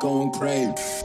going crazy.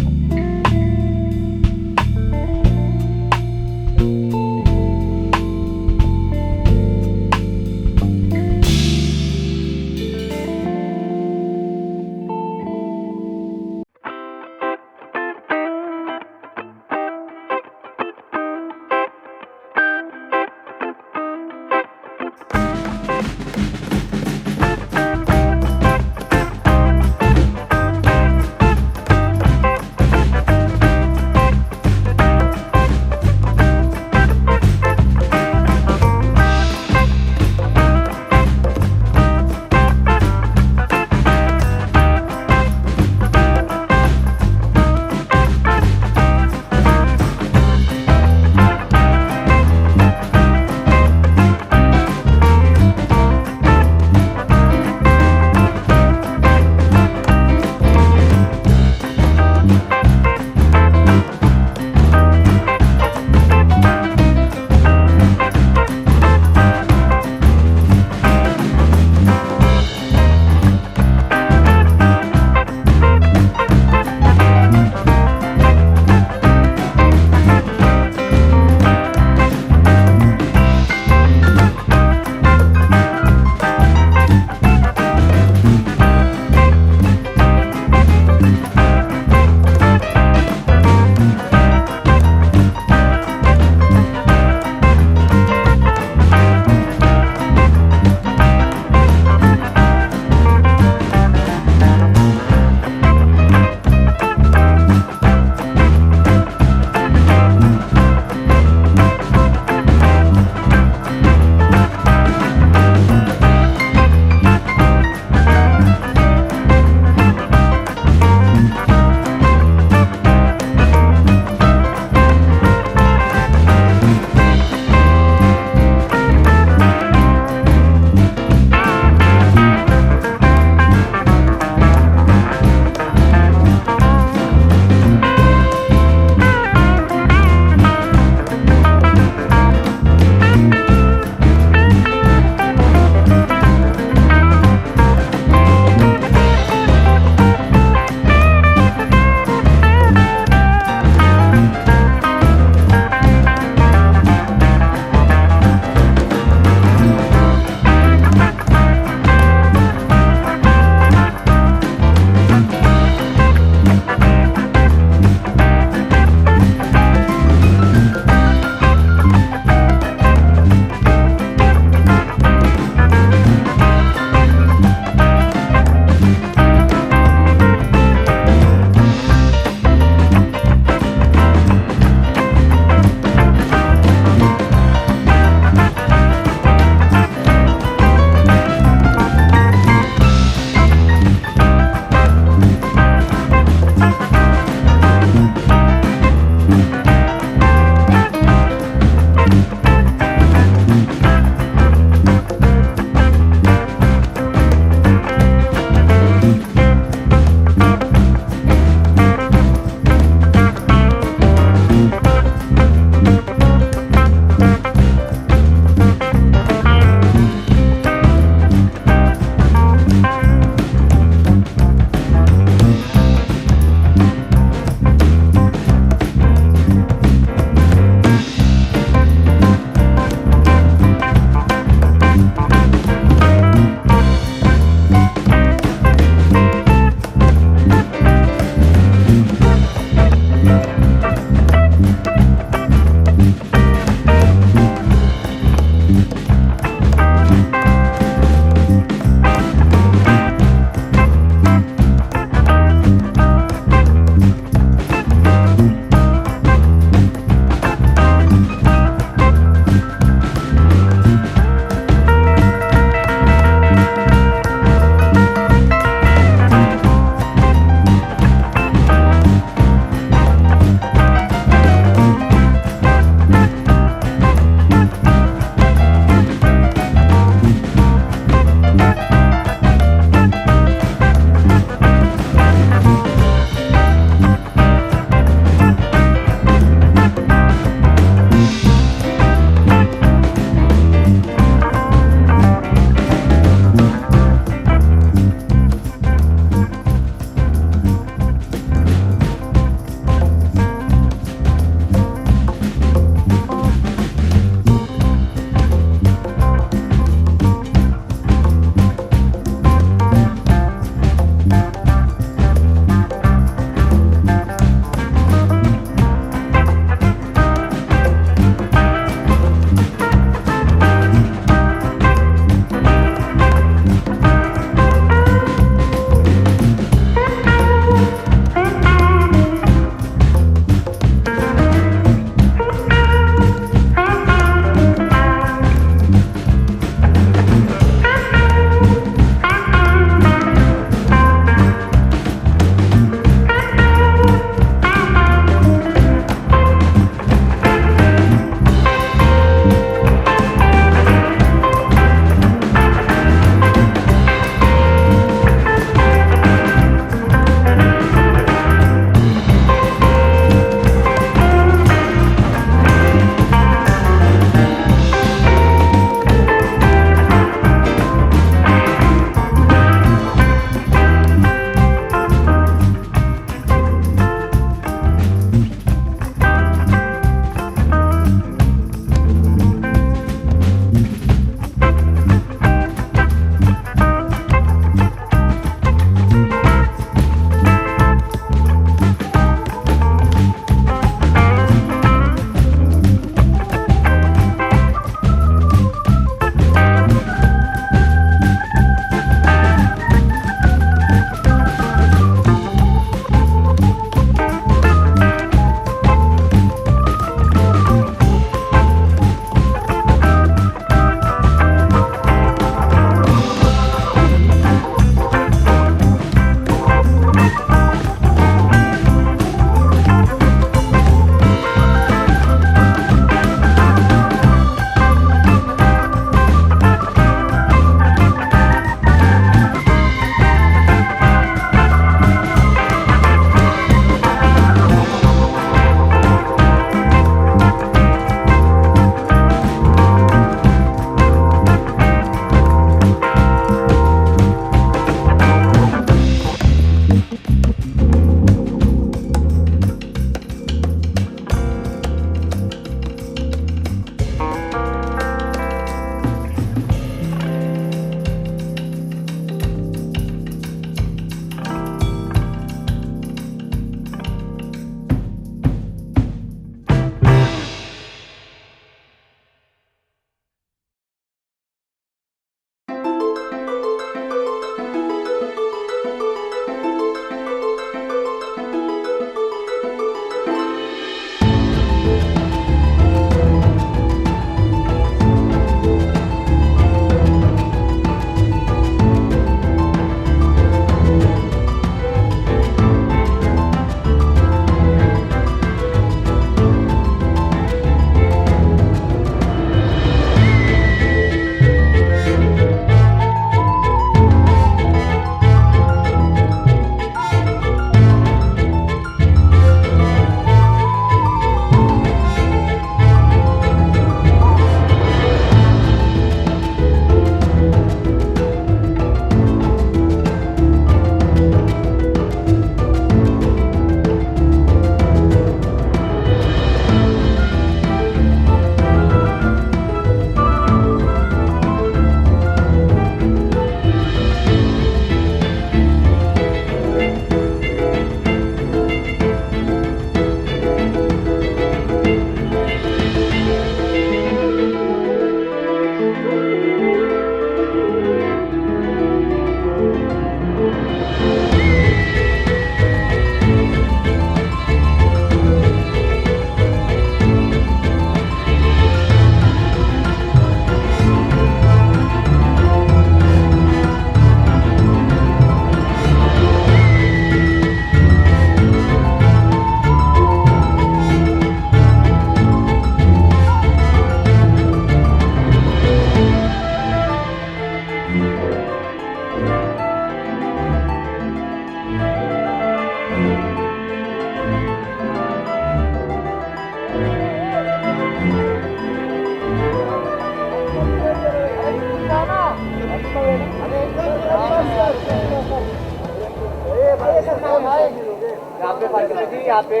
यहाँ पे फातिमा जी, यहाँ पे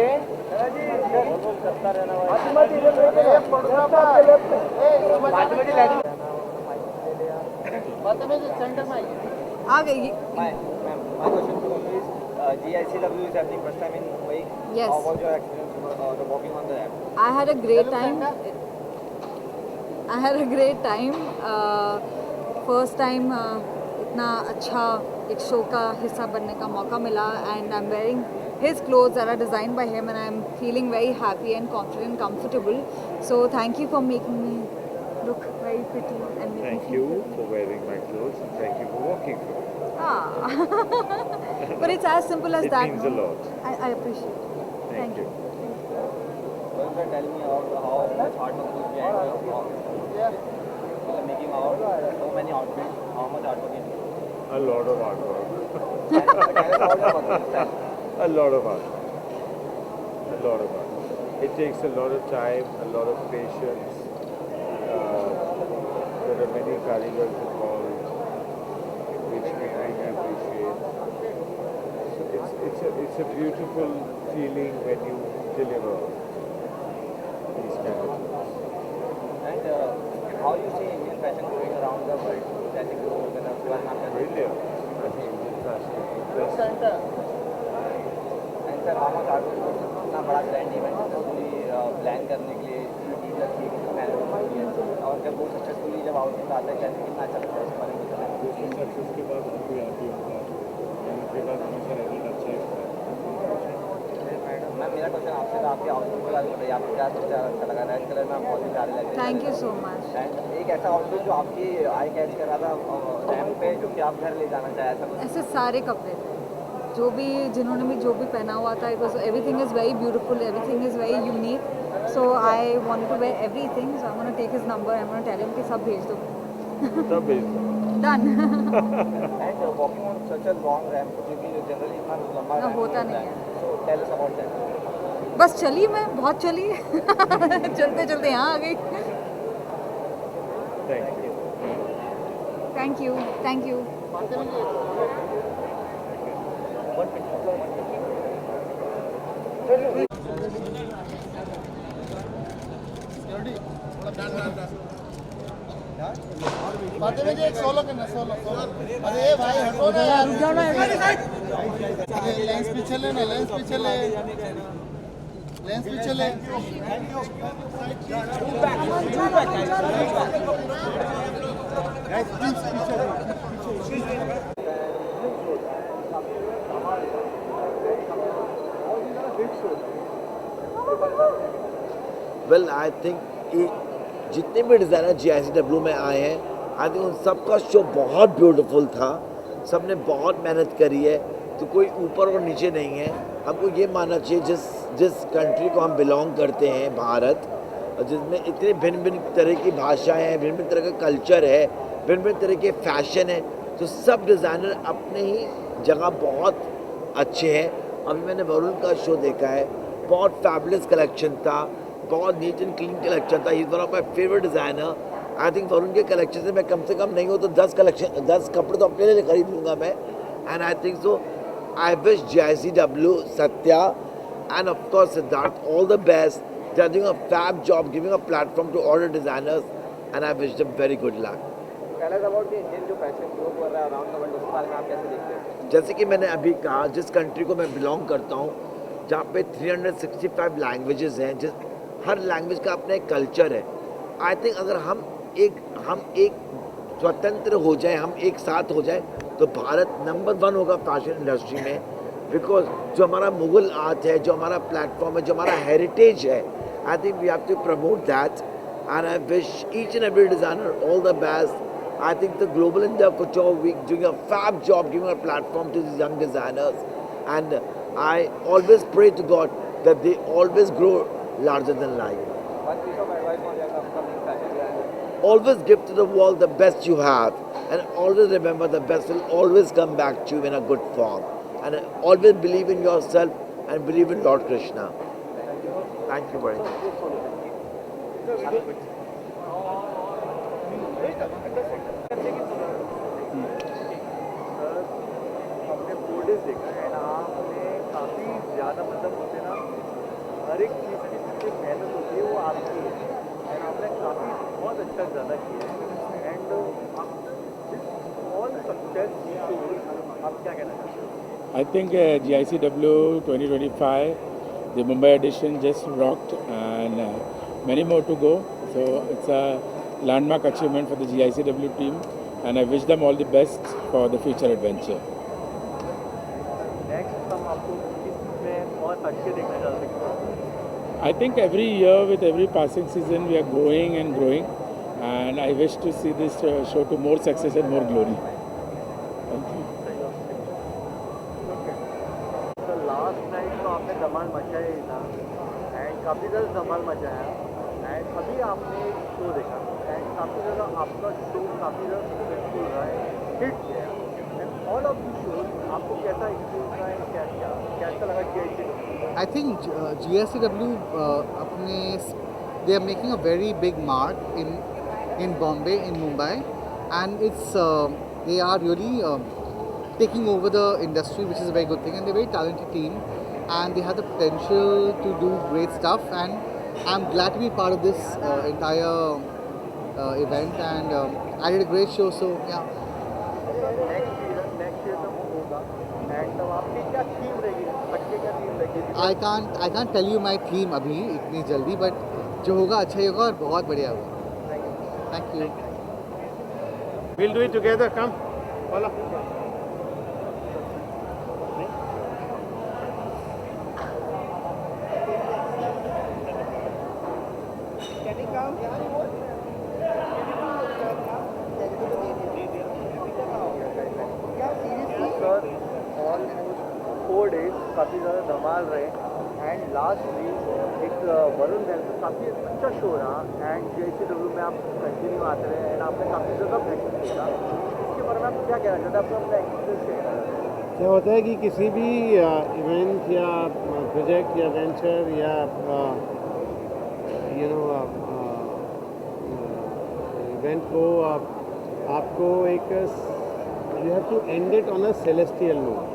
फातिमा जी सेंटर में आइए। आ गई। My question to you is, GICW is happening first time in Mumbai. Yes. How was your experience the working on the app? I had a great time. I had a great time. First time इतना अच्छा एक show का हिस्सा बनने का मौका मिला and I'm wearing his clothes that are designed by him and I'm feeling very happy and confident, comfortable. So thank you for making me look very pretty and making Thank me you feel for wearing my clothes and thank you for walking for me. Ah. But it's as simple as It that. means no? a lot. I appreciate it. Thank you. Well, sir, tell me how much hard work is behind making so many outfits. How much hard work is A lot of hard work. Tell us about your working style. A lot of hard work. A lot of hard work. It takes a lot of time, a lot of patience. There are many carriers involved, which we really appreciate. So it's a beautiful feeling when you deliver these kind of things. And how you see Indian fashion going around the world? That is Brilliant. I think Indian fashion is the best. And sir, how much hard work इतना बड़ा brand event successfully plan करने के लिए और जब वो successfully जब output आता है कैसे कितना अच्छा लगता है उसके बारे में बताएं। सक्सेस के बाद कोई आती होगा मेहनत के बाद हमेशा रिजल्ट अच्छा मैडम मैम मेरा क्वेश्चन आपसे था आपके आउटफिट के बारे में बताइए आपको क्या सबसे अच्छा लगा रेड कलर में आप बहुत ही प्यारे लग रहे हैं। Thank you so much. And एक ऐसा आउटफिट जो आपकी आई कैच कर रहा था रैंप पे जो कि आप घर ले जाना चाहे ऐसा कुछ ऐसे सारे कपड़े थे जो भी जिन्होंने भी जो भी पहना हुआ था, it was everything is very beautiful, everything is very unique. So I wanted to wear everything. So I'm going to take his number. I'm going to tell him कि सब भेज दो. सब भेज दो. Done. And walking on such a long ramp क्योंकि generally इतना लंबा ramp होता नहीं है. So tell us about that. बस चली मैं बहुत चली. चलते चलते यहाँ आ गई. Thank you. Thank you. Thank you. Fatima जी एक सोलो करना सोलो अरे भाई हटो ना यार रुक जाओ ना अरे लेंस पीछे ले ना लेंस पीछे ले लेंस पीछे ले वेल आई थिंक जितने भी डिज़ाइनर GICW में आए हैं आई थिंक उन सबका शो बहुत ब्यूटीफुल था. सब ने बहुत मेहनत करी है तो कोई ऊपर और नीचे नहीं है. हमको ये मानना चाहिए जिस कंट्री को हम बिलोंग करते हैं भारत जिसमें इतने भिन्न भिन्न तरह की भाषाएं हैं, भिन्न भिन्न तरह का कल्चर है, भिन्न भिन्न तरह के फैशन है, तो सब डिज़ाइनर अपने ही जगह बहुत अच्छे हैं. अभी मैंने वरुण का शो देखा है, बहुत फैबुलस कलेक्शन था, बहुत नीट एंड क्लीन कलेक्शन था. He is one of my favourite designer. I think Varun के कलेक्शन से मैं कम से कम नहीं हो तो 10 कपड़े तो अपने लिए खरीद लूँगा मैं. And I think so I wish GICW, Satya and of course Siddharth all the best. They are doing a fab job, giving a platform to all the designers and I wish them very good luck. Tell us about the Indian जो fashion grow कर रहा है around the world उसके बारे में आप कैसे देखते हैं? जैसे कि मैंने अभी कहा जिस कंट्री को मैं बिलोंग करता हूँ जहाँ पे 365 लैंग्वेजेस हैं, हर लैंग्वेज का अपना एक कल्चर है. आई थिंक अगर हम एक स्वतंत्र हो जाए, हम एक साथ हो जाए तो भारत नंबर 1 होगा फैशन इंडस्ट्री में. बिकॉज जो हमारा मुगल आर्ट है, जो हमारा प्लेटफॉर्म है, जो हमारा हेरिटेज है, I think we have to promote that and I wish each and every designer all the best. I think the Global India Couture Week doing a fab job giving a platform to these young designers, and I always pray to God that they always grow larger than life. One piece of advice for young upcoming fashion designers. Always give to the world the best you have, and always remember the best will always come back to you in a good form. And always believe in yourself and believe in Lord Krishna. Thank you very much. हमने 4 days देखा and आपने ज़्यादा किए हैं and all success आप क्या कहना चाहते हो? I think GICW 2025, the Mumbai edition just rocked, and many more to go. So it's a landmark achievement for the GICW team, and I wish them all the best for the future adventure. Next हम आपको किसमें और अच्छे देखना चाहते हैं? I think every year with every passing season we are growing and growing, and I wish to see this show to more success and more glory. Thank you. तो last night तो आपने धमाल मचाया ही था एंड काफ़ी ज़्यादा धमाल मचाया and अभी आपने एक शो देखा एंड काफ़ी ज़्यादा आपका शो काफ़ी ज़्यादा सक्सेसफुल रहा है, हिट गया and all of the shows आपको कैसा एक्सपीरियंस रहा है, क्या कैसा लगा GICW? I think GSCW they are making a very big mark in Bombay, in Mumbai, and it's they are really taking over the industry, which is a very good thing, and they're a very talented team, and they have the potential to do great stuff, and I'm glad to be part of this entire event, and I did a great show, so yeah. Next year तो वो होगा and आपकी क्या theme रहेगी, अच्छी क्या theme रहेगी? I can't tell you my theme अभी इतनी जल्दी, but जो होगा अच्छा ही होगा और बहुत बढ़िया होगा. Thank you. We'll do it together. Come, Paula. Sir almost 4 days काफ़ी ज़्यादा धमाल रहे एंड लास्ट वीक एक वरुण बहल का काफ़ी अच्छा शो रहा एंड GICW में आप कंटिन्यू आते रहे एंड आपने काफ़ी ज़्यादा प्रैक्टिस किया, इसके बारे में आप क्या कहना चाहते हैं, आपको अपना एक्सपीरियंस शेयर करना चाहते हैं? क्या होता है कि किसी भी इवेंट या प्रोजेक्ट या वेंचर या इवेंट को आपको एक you have to end it on a celestial note,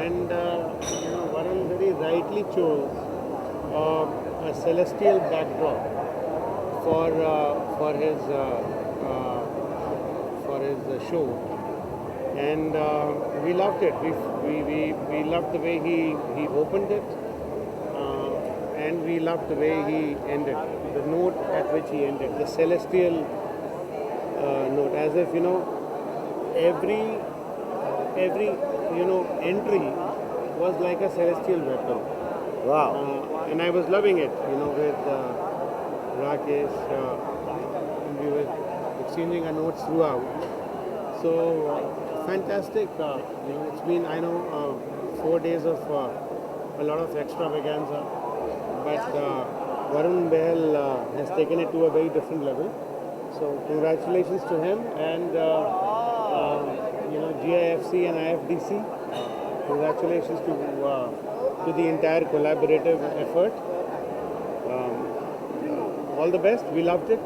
and Varun very rightly chose a celestial backdrop for his show, and we loved it. We loved the way he opened it, and we loved the way he ended, the note at which he ended, the celestial note, as if every entry was like a celestial weapon. Wow. And I was loving it, with Rakesh. We were exchanging our notes throughout. So fantastic. It's been, I know, 4 days of a lot of extravaganza, but Varun Behel has taken it to a very different level. So congratulations to him, and GIFC and IFDC. Congratulations to the entire collaborative effort. All the best. We loved it.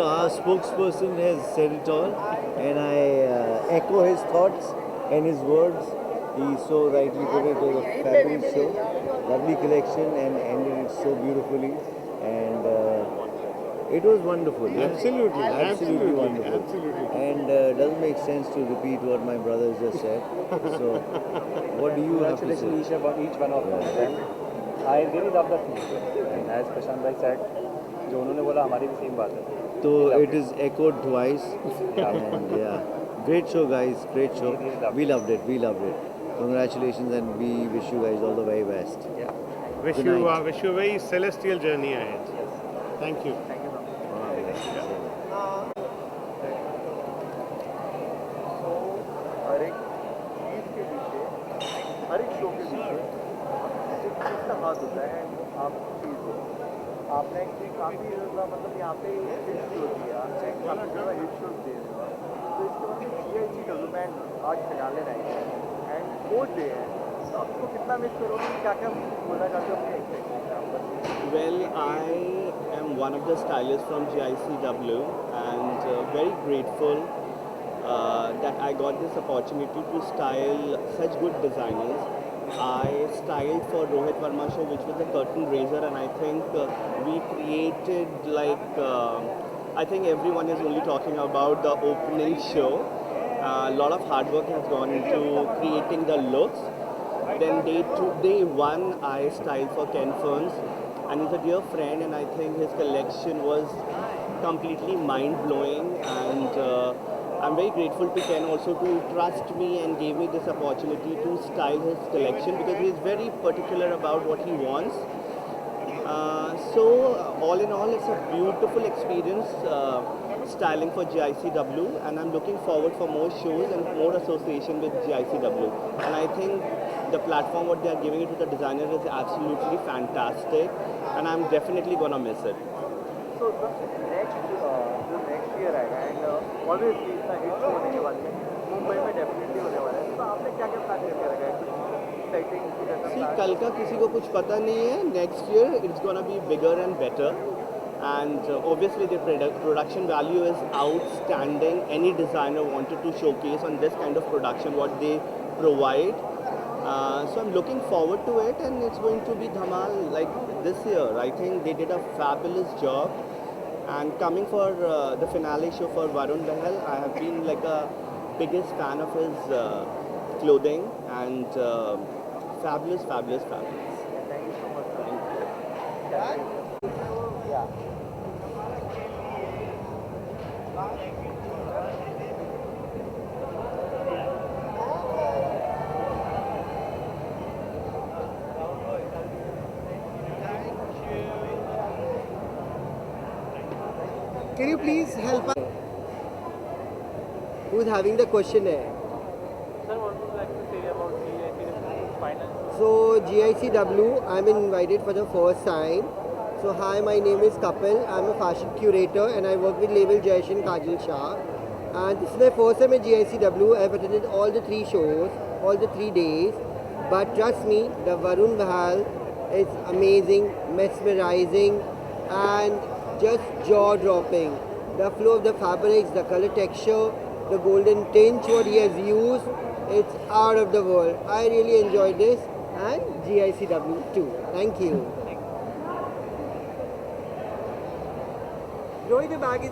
Our spokesperson has said it all, and I echo his thoughts and his words. He so rightly put it. It was a fabulous show, lovely collection, and ended it so beautifully. And it was wonderful. Absolutely wonderful. Absolutely. And doesn't make sense to repeat what my brothers just said. So, what do you have to say? Congratulations each one of them. I really love the theme. As Prashant bhai said, जो उन्होंने बोला हमारी भी same बात है. So it is echoed twice, and yeah, great show, guys. Great show. We loved it. Congratulations, and we wish you guys all the very best. Wish Good you night. wish you a very celestial journey ahead. Thank you. हर एक चीज़ के पीछे, हर एक show के पीछे एक चीज़ का हाथ होता है एंड वो आप चीज़ हो. आपने काफ़ी मतलब यहाँ पे हिट शो दिया, काफ़ी ज़्यादा हिट शो दे रहे हो, तो इसके बाद GICW में आज फिनाले नाइट है एंड 4th डे है, तो आपको कितना मिस करोगे, क्या क्या बोलना चाहते हो अपने experience? Well, I am one of the stylists from GICW, and very grateful that I got this opportunity to style such good designers. I styled for Rohit Verma show, which was the curtain raiser, and I think we created I think everyone is only talking about the opening show. A lot of hard work has gone into creating the looks. Then day one, I styled for Ken Ferns, and he's a dear friend, and I think his collection was completely mind blowing. And I'm very grateful to Ken also to trust me and gave me this opportunity to style his collection because he's very particular about what he wants. All in all, it's a beautiful experience styling for GICW, and I'm looking forward for more shows and more association with GICW. And I think the platform what they are giving it to the designer is absolutely fantastic, and I'm definitely gonna miss it. So the next year आएगा and obviously इसका hit होने के बाद में मुंबई में definitely होने वाला है. तो आपने क्या क्या प्लान करके रखा है? कुछ exciting कुछ ऐसा See, plan? कल का किसी को कुछ पता नहीं है. Next year it's gonna be bigger and better, and obviously the production value is outstanding. Any designer wanted to showcase on this kind of production what they provide. So I'm looking forward to it, and it's going to be dhamal like this year. I think they did a fabulous job. And coming for the finale show for Varun Behel, I have been like a biggest fan of his clothing, and fabulous. Thank you so much. Thank you. Yeah. Can you please help us? Who's having the questionnaire? Sir, what would you like to say about GICW finance? So GICW, I'm invited for the first time. So hi, my name is Kapil. I'm a fashion curator and I work with label Jayesh and Kajal Shah. And this is my first time at GICW. I've attended all the 3 shows, all the 3 days. But trust me, the Varun Behel is amazing, mesmerizing, and just jaw-dropping. The flow of the fabrics, the color texture, the golden tinge what he has used, it's out of the world. I really enjoyed this, and GICW too. Thank you. Rohit, the bag is